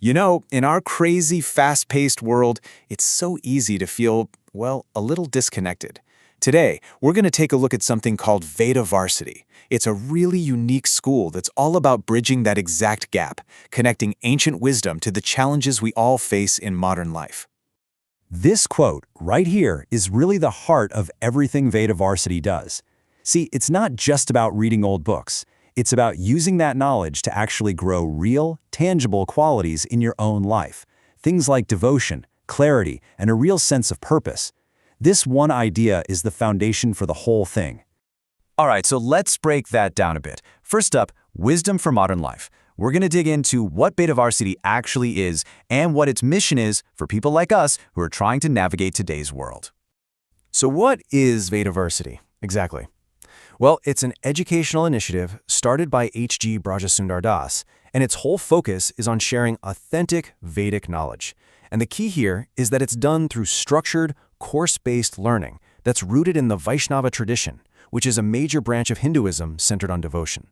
You know, in our crazy, fast-paced world, it's so easy to feel, well, a little disconnected. Today, we're going to take a look at something called Vedavarsity. It's a really unique school that's all about bridging that exact gap, connecting ancient wisdom to the challenges we all face in modern life. This quote right here is really the heart of everything Vedavarsity does. See, it's not just about reading old books. It's about using that knowledge to actually grow real, tangible qualities in your own life. Things like devotion, clarity, and a real sense of purpose. This one idea is the foundation for the whole thing. All right, so let's break that down a bit. First up, wisdom for modern life. We're going to dig into what Vedavarsity actually is and what its mission is for people like us who are trying to navigate today's world. So what is Vedavarsity exactly? Well, it's an educational initiative started by H.G. Brajsundar, and its whole focus is on sharing authentic Vedic knowledge. And the key here is that it's done through structured, course-based learning that's rooted in the Vaiṣṇava tradition, which is a major branch of Hinduism centered on devotion.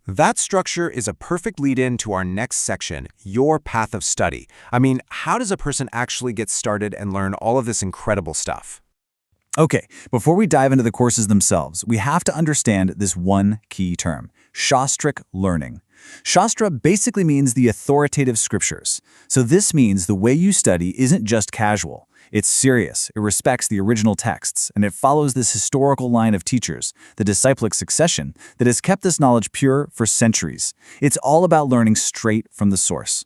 That structure is a perfect lead-in to our next section, your path of study. I mean, how does a person actually get started and learn all of this incredible stuff? Okay, before we dive into the courses themselves, we have to understand this one key term, śāstric learning. Shastra basically means the authoritative scriptures. So this means the way you study isn't just casual. It's serious, it respects the original texts, and it follows this historical line of teachers, the disciplic succession, that has kept this knowledge pure for centuries. It's all about learning straight from the source.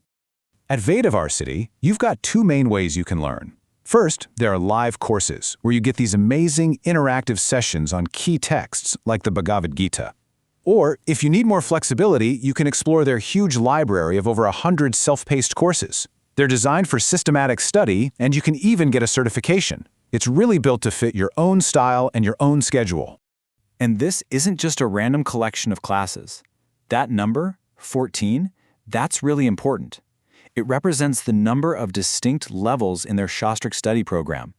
At Vedavarsity, you've got two main ways you can learn. First, there are live courses, where you get these amazing interactive sessions on key texts like the Bhagavad-gītā. Or, if you need more flexibility, you can explore their huge library of over 100 self-paced courses. They're designed for systematic study, and you can even get a certification. It's really built to fit your own style and your own schedule. And this isn't just a random collection of classes. That number, 14, that's really important. It represents the number of distinct levels in their śāstric study program.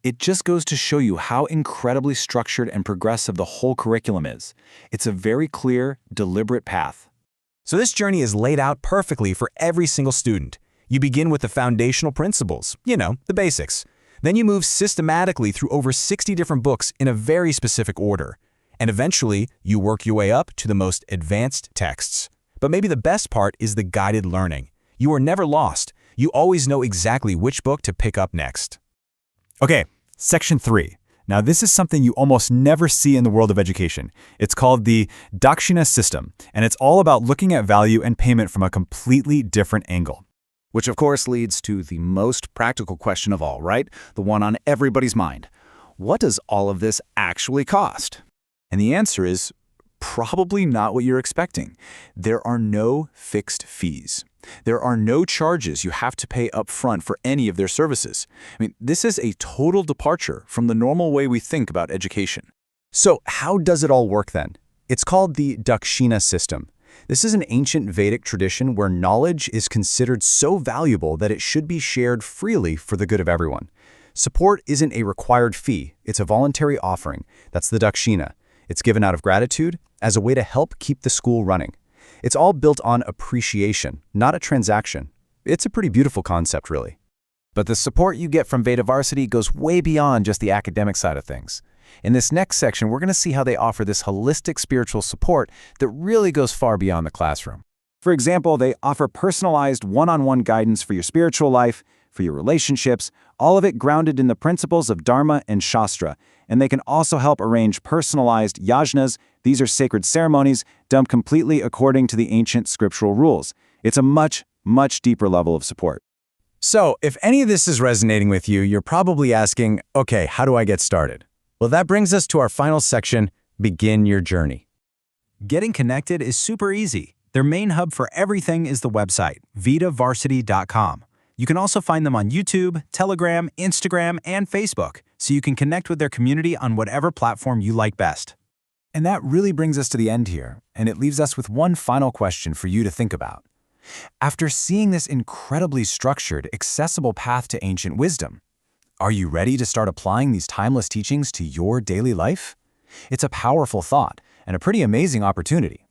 It just goes to show you how incredibly structured and progressive the whole curriculum is. It's a very clear, deliberate path. So this journey is laid out perfectly for every single student. You begin with the foundational principles, the basics. Then you move systematically through over 60 different books in a very specific order. And eventually, you work your way up to the most advanced texts. But maybe the best part is the guided learning. You are never lost. You always know exactly which book to pick up next. Okay, section 3. Now this is something you almost never see in the world of education. It's called the Dakṣiṇā system, and it's all about looking at value and payment from a completely different angle. Which of course leads to the most practical question of all, right? The one on everybody's mind. What does all of this actually cost? And the answer is probably not what you're expecting. There are no fixed fees. There are no charges you have to pay up front for any of their services. I mean, this is a total departure from the normal way we think about education. So how does it all work then? It's called the Dakṣiṇā system. This is an ancient Vedic tradition where knowledge is considered so valuable that it should be shared freely for the good of everyone. Support isn't a required fee, it's a voluntary offering. That's the Dakṣiṇā. It's given out of gratitude as a way to help keep the school running. It's all built on appreciation, not a transaction. It's a pretty beautiful concept, really. But the support you get from Vedavarsity goes way beyond just the academic side of things. In this next section, we're going to see how they offer this holistic spiritual support that really goes far beyond the classroom. For example, they offer personalized one-on-one guidance for your spiritual life, for your relationships, all of it grounded in the principles of Dharma and Shastra. And they can also help arrange personalized yajnas. These are sacred ceremonies done completely according to the ancient scriptural rules. It's a much, much deeper level of support. So, if any of this is resonating with you, you're probably asking, okay, how do I get started? Well, that brings us to our final section, begin your journey. Getting connected is super easy. Their main hub for everything is the website, Vedavarsity.com. You can also find them on YouTube, Telegram, Instagram, and Facebook, so you can connect with their community on whatever platform you like best. And that really brings us to the end here, and it leaves us with one final question for you to think about. After seeing this incredibly structured, accessible path to ancient wisdom, are you ready to start applying these timeless teachings to your daily life? It's a powerful thought and a pretty amazing opportunity.